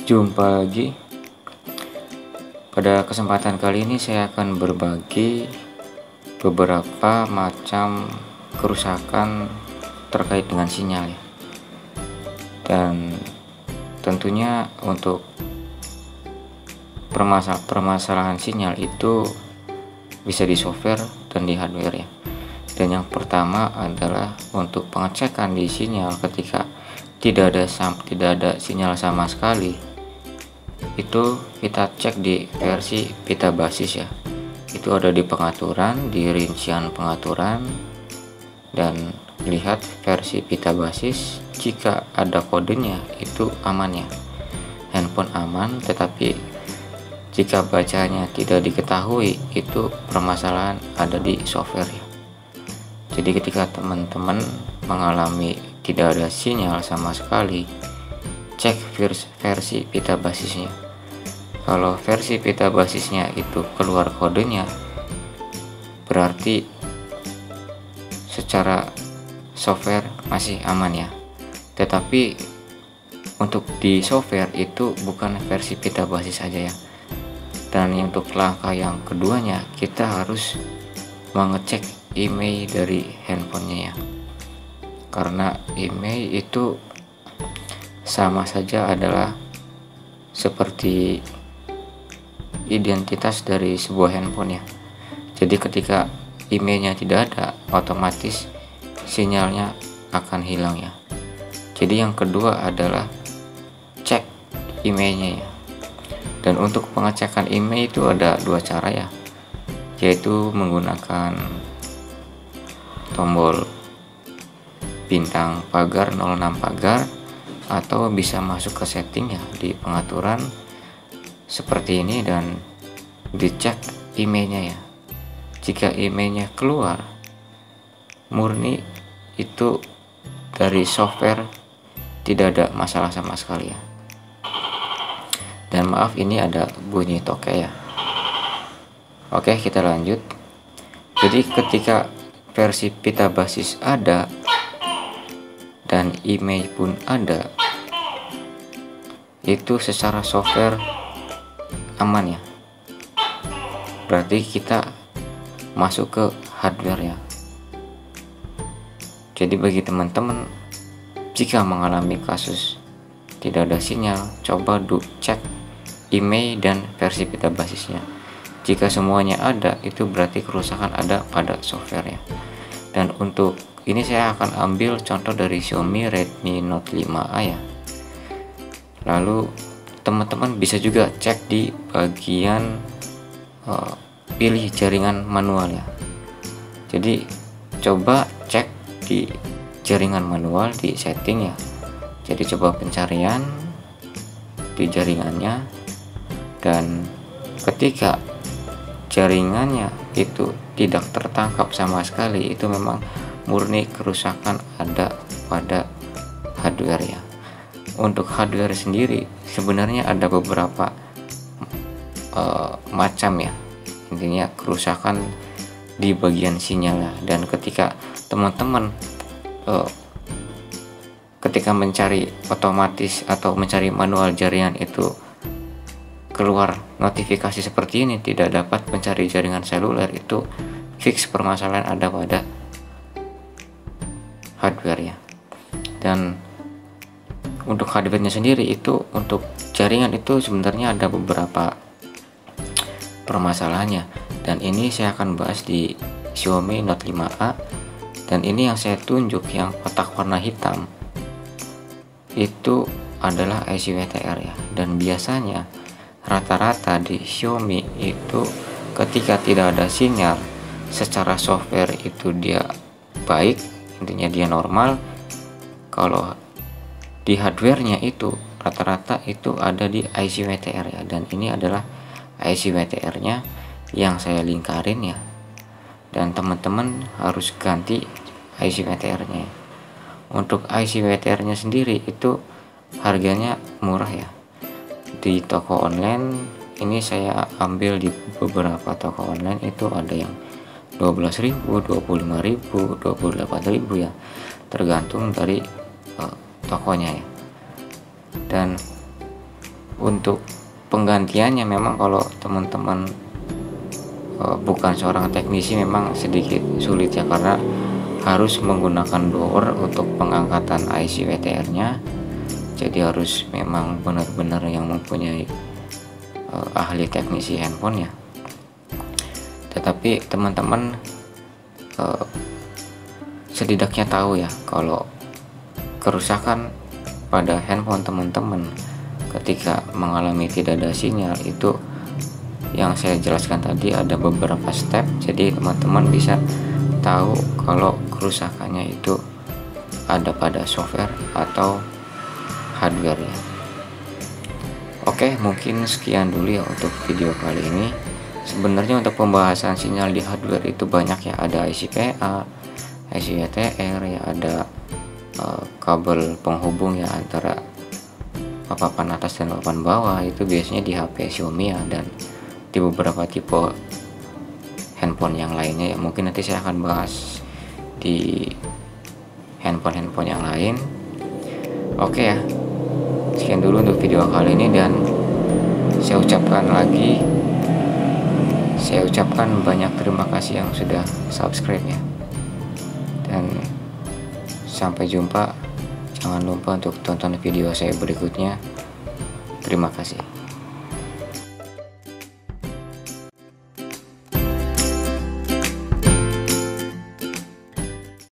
Jumpa lagi. Pada kesempatan kali ini saya akan berbagi beberapa macam kerusakan terkait dengan sinyal ya. Dan tentunya untuk permasalahan sinyal itu bisa di software dan di hardware ya. Dan yang pertama adalah untuk pengecekan di sinyal ketika tidak ada sinyal sama sekali. Itu kita cek di versi pita basis ya. Itu ada di pengaturan, di rincian pengaturan, dan lihat versi pita basis. Jika ada kodenya itu aman ya, handphone aman. Tetapi jika bacanya tidak diketahui, itu permasalahan ada di software ya. Jadi ketika teman-teman mengalami tidak ada sinyal sama sekali, cek versi pita basisnya. Kalau versi pita basisnya itu keluar kodenya, berarti secara software masih aman ya. Tetapi untuk di software itu bukan versi pita basis saja ya. Dan untuk langkah yang keduanya, kita harus mengecek email dari handphonenya ya. Karena email itu sama saja adalah seperti identitas dari sebuah handphone ya. Jadi ketika emailnya tidak ada, otomatis sinyalnya akan hilang ya. Jadi yang kedua adalah cek emailnya ya. Dan untuk pengecekan email itu ada dua cara ya, yaitu menggunakan tombol bintang pagar 06 pagar, atau bisa masuk ke setting ya di pengaturan seperti ini dan dicek emailnya ya. Jika emailnya keluar murni, itu dari software, tidak ada masalah sama sekali ya. Dan maaf, ini ada bunyi toke ya. Oke, kita lanjut. Jadi ketika versi pita basis ada dan email pun ada, itu secara software aman ya. Berarti kita masuk ke hardware ya. Jadi bagi teman-teman, jika mengalami kasus tidak ada sinyal, coba cek email dan versi pita basisnya. Jika semuanya ada, itu berarti kerusakan ada pada software ya. Dan untuk ini saya akan ambil contoh dari Xiaomi Redmi Note 5A ya. Lalu teman-teman bisa juga cek di bagian pilih jaringan manual ya. Jadi coba cek di jaringan manual di setting ya. Jadi coba pencarian di jaringannya, dan ketika jaringannya itu tidak tertangkap sama sekali, itu memang murni kerusakan ada pada hardware ya. Untuk hardware sendiri sebenarnya ada beberapa macam ya. Intinya kerusakan di bagian sinyal ya. Dan ketika teman-teman ketika mencari otomatis atau mencari manual jaringan itu keluar notifikasi seperti ini, tidak dapat mencari jaringan seluler, itu fix permasalahan ada pada hardware ya. Dan untuk hardware-nya sendiri itu, untuk jaringan itu sebenarnya ada beberapa permasalahannya, dan ini saya akan bahas di Xiaomi Note 5A. Dan ini yang saya tunjuk yang kotak warna hitam itu adalah IC WTR ya. Dan biasanya rata-rata di Xiaomi itu ketika tidak ada sinyal, secara software itu dia baik, intinya dia normal. Kalau di hardware-nya itu rata-rata itu ada di IC WTR ya. Dan ini adalah IC WTR-nya yang saya lingkarin ya. Dan teman-teman harus ganti IC WTR-nya. Untuk IC WTR-nya sendiri itu harganya murah ya. Di toko online ini saya ambil di beberapa toko online itu ada yang 12.000, 25.000, 28.000 ya, tergantung dari tokonya ya. Dan Untuk penggantiannya memang kalau teman-teman bukan seorang teknisi memang sedikit sulit ya, karena harus menggunakan blower untuk pengangkatan IC WTR nya. Jadi harus memang benar-benar yang mempunyai ahli teknisi handphone ya. Tetapi teman-teman setidaknya tahu ya kalau kerusakan pada handphone teman-teman ketika mengalami tidak ada sinyal itu yang saya jelaskan tadi ada beberapa step. Jadi teman-teman bisa tahu kalau kerusakannya itu ada pada software atau hardware ya. Oke, mungkin sekian dulu ya untuk video kali ini. Sebenarnya untuk pembahasan sinyal di hardware itu banyak ya, ada IC PA, IC WTR ya, ada kabel penghubung ya antara papan atas dan papan bawah, itu biasanya di HP Xiaomi ya, dan di beberapa tipe handphone yang lainnya ya. Mungkin nanti saya akan bahas di handphone yang lain. Oke ya, sekian dulu untuk video kali ini, dan saya ucapkan banyak terima kasih yang sudah subscribe ya, dan sampai jumpa. Jangan lupa untuk tonton video saya berikutnya. Terima kasih.